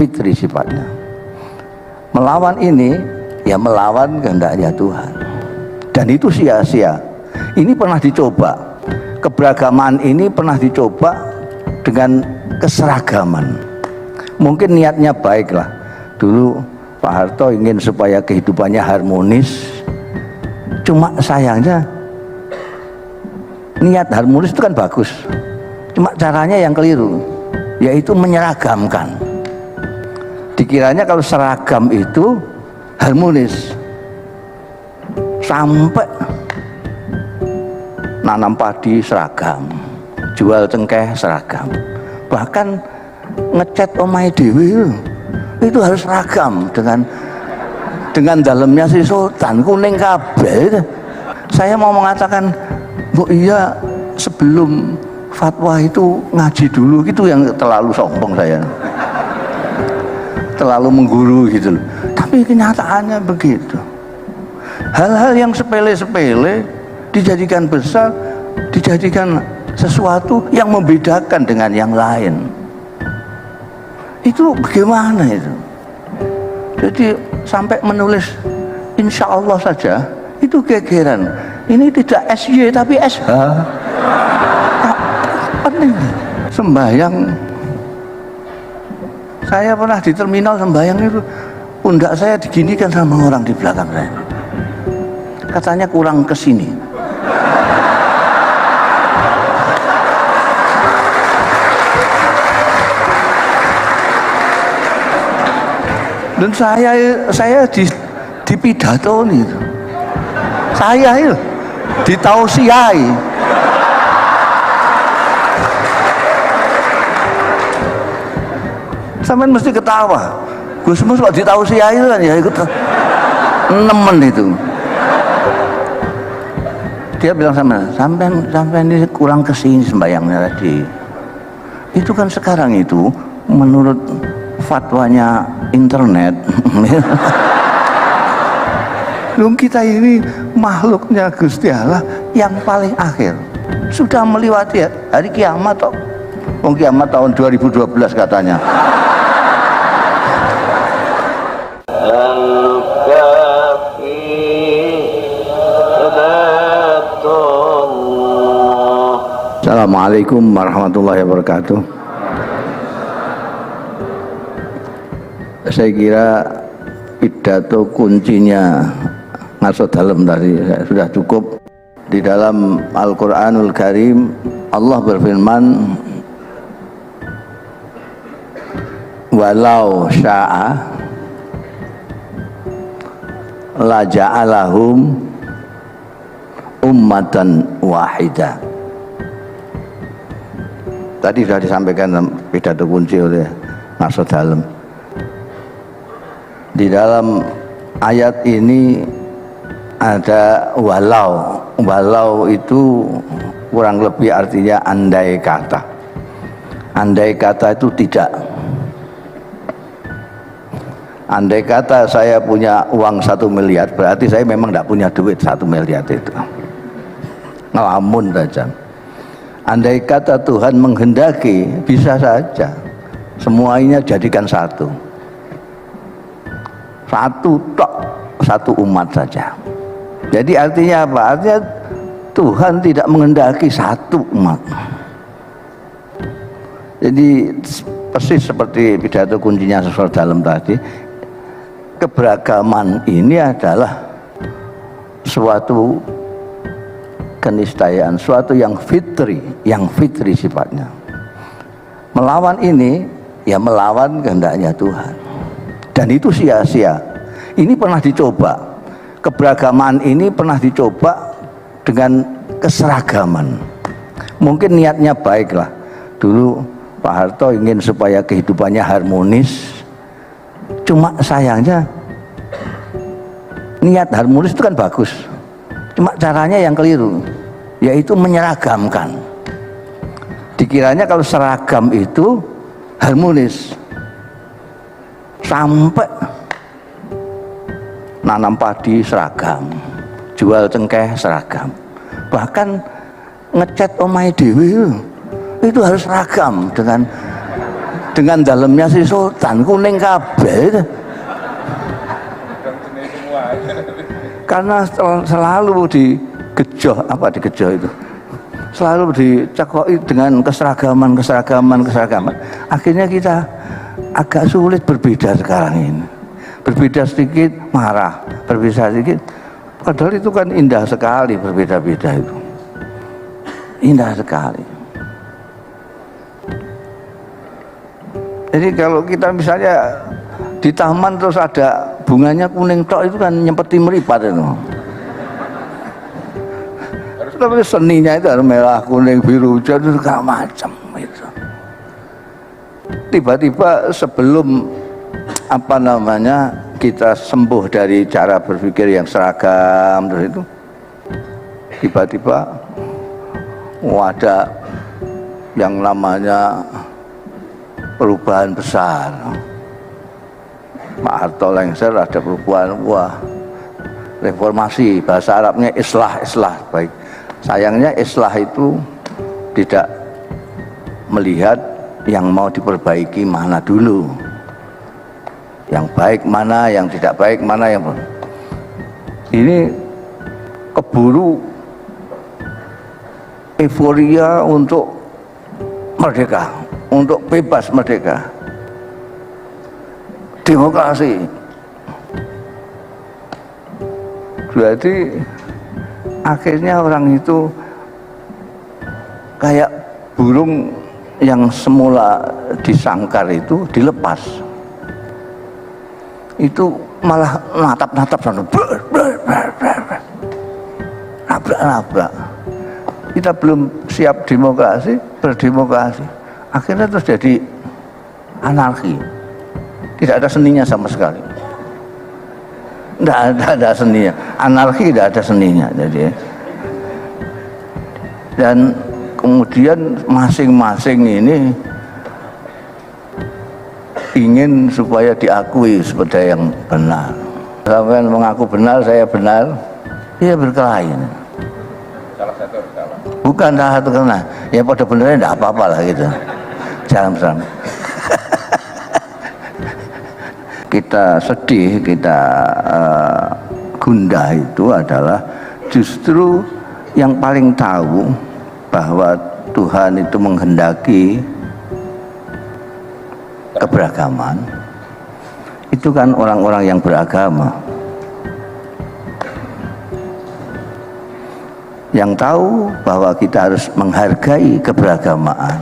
fitri sifatnya. Melawan ini ya melawan kehendaknya Tuhan, dan itu sia-sia. Ini pernah dicoba, keberagaman ini pernah dicoba dengan keseragaman. Mungkin niatnya baik lah, dulu Pak Harto ingin supaya kehidupannya harmonis, cuma sayangnya niat harmonis itu kan bagus, cuma caranya yang keliru, yaitu menyeragamkan. Dikiranya kalau seragam itu harmonis, sampai nanam padi seragam, jual cengkeh seragam, bahkan ngecat omahe dhewe itu harus seragam dengan dalamnya si sultan kuning kabeh. Saya mau mengatakan, bu iya, sebelum fatwa itu ngaji dulu, gitu yang terlalu sombong saya, terlalu mengguru gitu loh. Tapi kenyataannya begitu. Hal-hal yang sepele-sepele dijadikan besar, dijadikan sesuatu yang membedakan dengan yang lain. Itu bagaimana itu? Jadi sampai menulis insya Allah saja itu gegeran. Ini tidak SY tapi SH. Penting. Sembahyang, saya pernah di terminal sembahyang itu, pundak saya diginikan sama orang di belakang saya. Katanya kurang kesini. Dan saya di pidato nih, saya itu ditausiai. Sampai mesti ketawa. Gusmus kok ditausiai kan ya ikut nemen itu. Dia bilang sampai ini kurang kesini sembayangnya tadi. Itu kan sekarang itu menurut fatwanya internet. Loh, kita ini makhluknya Gusti Allah yang paling akhir, sudah melewati hari kiamat toh. Wong kiamat tahun 2012 katanya. Assalamualaikum warahmatullahi wabarakatuh. Saya kira pidato kuncinya ngaso dalam tadi sudah cukup. Di dalam Al-Quranul Karim Allah berfirman, walau sya'a la ja'alahum ummatan wahidah. Tadi sudah disampaikan pidato kunci oleh ngaso dalam. Di dalam ayat ini ada walau. Walau itu kurang lebih artinya andai kata. Andai kata itu tidak. Andai kata saya punya uang 1 miliar, berarti saya memang tidak punya duit 1 miliar itu. Ngelamun saja. Andai kata Tuhan menghendaki, bisa saja semuanya jadikan satu. Satu umat saja. Jadi artinya apa? Artinya Tuhan tidak menghendaki satu umat. Jadi persis seperti pidato kuncinya sesuai dalam tadi, keberagaman ini adalah suatu keniscayaan, suatu yang fitri sifatnya. Melawan ini ya melawan kehendaknya Tuhan, dan itu sia-sia. Ini pernah dicoba, keberagaman ini pernah dicoba dengan keseragaman. Mungkin niatnya baik lah, dulu Pak Harto ingin supaya kehidupannya harmonis, cuma sayangnya niat harmonis itu kan bagus, cuma caranya yang keliru, yaitu menyeragamkan. Dikiranya kalau seragam itu harmonis, sampai nanam padi seragam, jual cengkeh seragam, bahkan ngecat omahe dhewe itu harus seragam dengan dalamnya si sultan kuning kabeh. Karena selalu digejoh, itu selalu dicekoki dengan keseragaman. Akhirnya kita agak sulit berbeda sekarang ini. Berbeda sedikit marah, berbeda sedikit. Padahal itu kan indah sekali berbeda-beda itu. Indah sekali. Jadi kalau kita misalnya di taman terus ada bunganya kuning tok, itu kan nyempeti meripat itu. Tapi seninya itu harus merah, kuning, biru, hijau, itu segala macam itu. Tiba-tiba sebelum kita sembuh dari cara berpikir yang seragam terus itu, tiba-tiba ada yang namanya perubahan besar. Pak Harto lengser, ada perubahan, reformasi, bahasa Arabnya islah baik. Sayangnya islah itu tidak melihat yang mau diperbaiki mana dulu, yang baik mana, yang tidak baik mana, yang ini keburu euforia untuk merdeka, untuk bebas merdeka, demokrasi. Jadi akhirnya orang itu kayak burung yang semula disangkar itu dilepas, itu malah natap-natap sampai nabrak. Kita belum siap berdemokrasi, akhirnya terus jadi anarki. Tidak ada seninya sama sekali. Tidak ada seninya. Anarki tidak ada seninya. Jadi, dan kemudian masing-masing ini ingin supaya diakui sebagai yang benar. Sampai mengaku benar, saya benar, ya berkelahi. Salah satu salah. Bukan salah satu karena ya pada benernya tidak apa-apa lah gitu. Jangan bersama. Kita sedih, kita gundah itu adalah justru yang paling tahu bahwa Tuhan itu menghendaki keberagaman itu kan orang-orang yang beragama, yang tahu bahwa kita harus menghargai keberagamaan,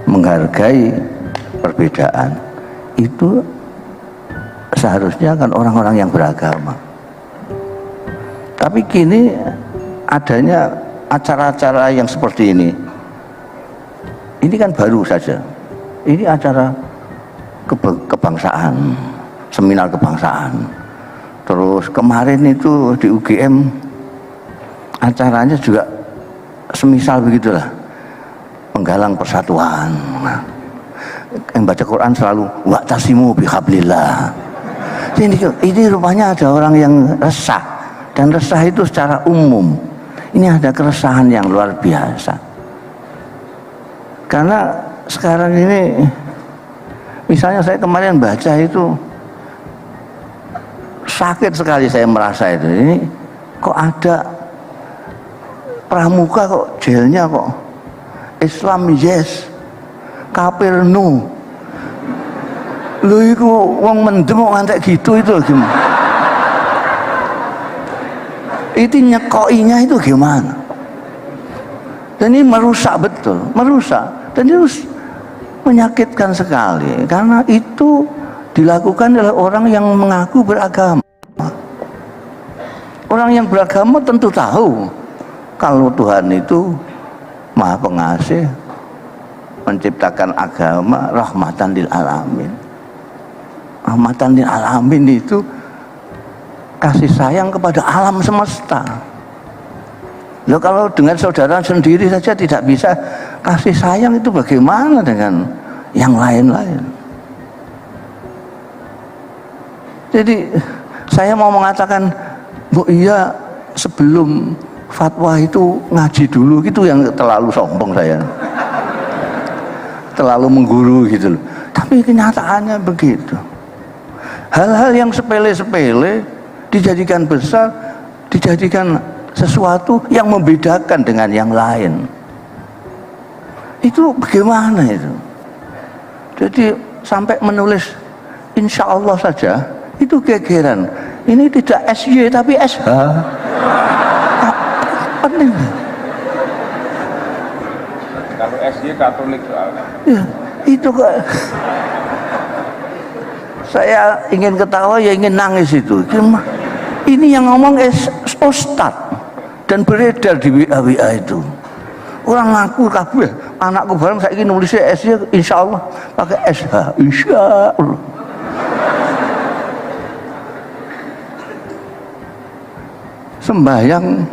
menghargai perbedaan. Itu seharusnya kan orang-orang yang beragama. Tapi kini adanya acara-acara yang seperti ini kan baru saja. Ini acara kebangsaan, seminar kebangsaan. Terus kemarin itu di UGM acaranya juga semisal begitulah, penggalang persatuan. Yang baca Quran selalu wa'tasimu bihablillah. Ini rupanya ada orang yang resah, dan resah itu secara umum. Ini ada keresahan yang luar biasa. Karena sekarang ini, misalnya saya kemarin baca itu sakit sekali saya merasa itu. Ini kok ada pramuka kok jelnya kok Islam yes, kafir no. Lho iku wong mendem kok ngantek gitu itu gimana? Itu nyekoinya itu gimana? Dan ini merusak betul, merusak. Dan itu menyakitkan sekali karena itu dilakukan oleh orang yang mengaku beragama. Orang yang beragama tentu tahu kalau Tuhan itu Maha Pengasih, menciptakan agama rahmatan lil alamin. Rahmatan lil alamin itu kasih sayang kepada alam semesta. Loh, kalau dengan saudara sendiri saja tidak bisa kasih sayang, itu bagaimana dengan yang lain-lain? Jadi saya mau mengatakan, Bu, iya sebelum fatwa itu ngaji dulu, gitu yang terlalu sombong saya. terlalu mengguru gitu loh. Tapi kenyataannya begitu. Hal-hal yang sepele-sepele dijadikan besar, dijadikan sesuatu yang membedakan dengan yang lain. Itu bagaimana itu? Jadi sampai menulis insya Allah saja itu gegeran. Ini tidak SY tapi SH. Penting. Kalau SY Katolik soalnya. Ya, itu kok. Saya ingin ketawa ya ingin nangis itu. Ini yang ngomong Ustadz dan beredar di WA itu. Orang ngaku kabeh, anakku bareng saya ingin nulisnya SY insya Allah pakai SH insya Allah. Sembahyang,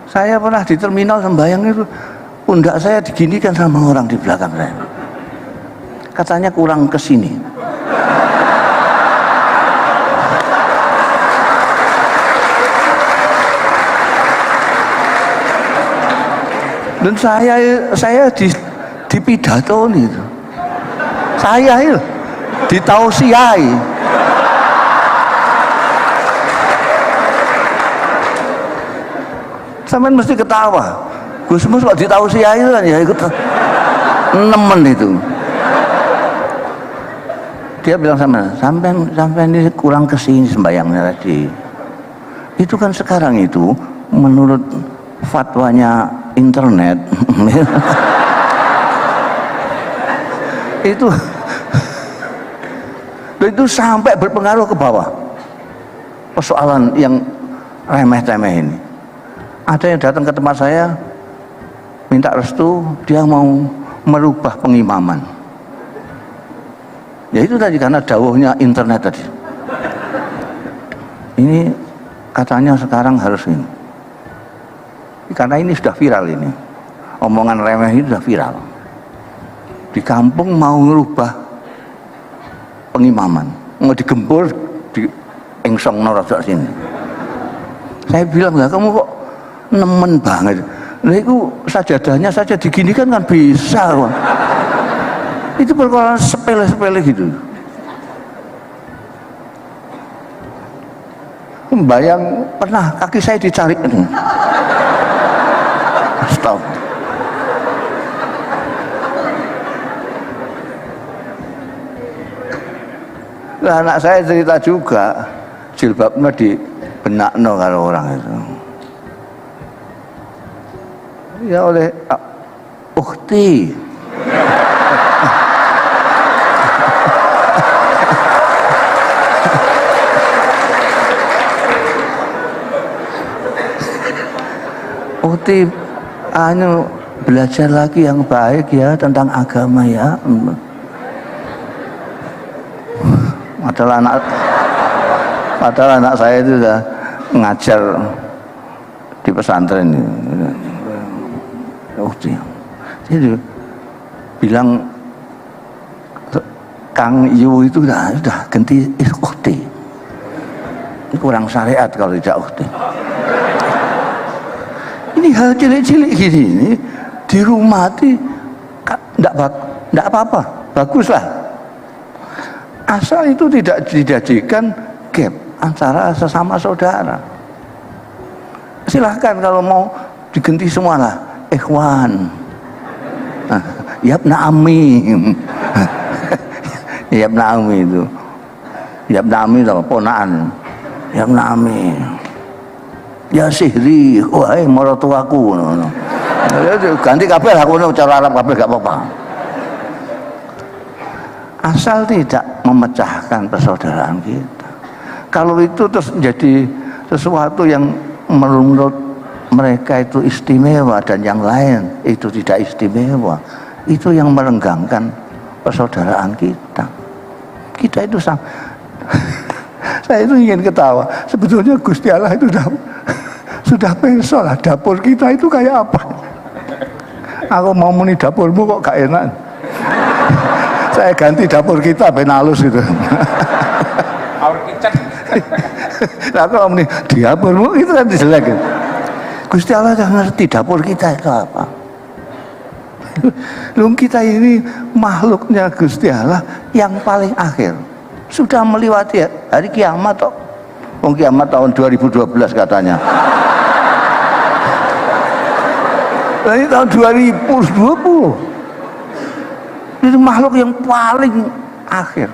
saya pernah di terminal sembahyang itu pundak saya diginikan sama orang di belakang saya, katanya kurang kesini. Dan saya di pidato nih, saya itu ditausiai. Sampai mesti ketawa. Gusmus kok ditausiai kan ya ikut nemen itu. Dia bilang sampai ini kurang kesini sembayangnya tadi. Itu kan sekarang itu menurut fatwanya internet itu sampai berpengaruh ke bawah. Persoalan yang remeh-temeh ini. Ada yang datang ke tempat saya minta restu, dia mau merubah pengimaman. Ya itu tadi karena dawuhnya internet tadi. Ini katanya sekarang harus ini. Karena ini sudah viral ini. Omongan remeh ini sudah viral. Di kampung mau merubah pengimaman, mau digempur di engsong norojok sini. Saya bilang, lah kamu kok nemen banget. Nah itu sajadahnya saja diginikan kan bisa. Itu perkara sepele-sepele gitu. Membayang pernah kaki saya dicari. Stop. Nah, anak saya cerita juga jilbabnya di benakno kalau orang itu. Ya oleh ukhti. Ukhti belajar lagi yang baik ya tentang agama ya. Padahal anak saya itu sudah ngajar di pesantren ini. Jadi bilang Kang Yu itu sudah ganti ukhti. Ini kurang syariat kalau tidak ukhti. Ini hal cilik-cilik gini ini di rumah tidak apa-apa, baguslah. Asal itu tidak dijadikan gap antara sesama saudara. Silahkan kalau mau diganti semualah, ikhwan, yabna amim, yabna amim itu, yabna amim itu ponaan, yabna amim, ya sihri, wahai maratuaku, ganti kabeh aku cara Arab kabeh gak apa-apa. Asal tidak memecahkan persaudaraan kita. Kalau itu terus menjadi sesuatu yang menurut mereka itu istimewa dan yang lain itu tidak istimewa, itu yang merenggangkan persaudaraan kita. Kita itu saya itu ingin ketawa. Sebetulnya Gusti Allah itu sudah penso lah dapur kita itu kayak apa. Aku mau muni dapurmu kok gak enak. Saya ganti dapur kita ben halus itu. Our kitchen. Nah, kalau muni dapurmu itu kan jelek. Gusti Allah sudah ngerti dapur kita itu apa. Loh, kita ini makhluknya Gusti Allah yang paling akhir. Sudah melewati hari kiamat toh. Wong kiamat tahun 2012 katanya. Nah, ini tahun 2020. Itu makhluk yang paling akhir.